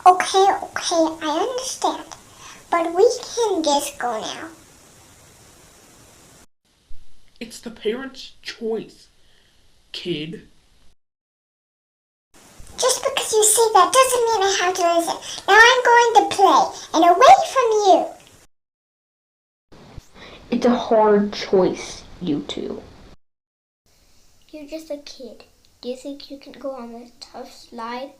Okay, I understand. But we can just go now. It's the parents' choice, kid. Just because you say that doesn't mean I have to listen. Now I'm going to play, and away from you. It's a hard choice, you two. You're just a kid. Do you think you can go on this tough slide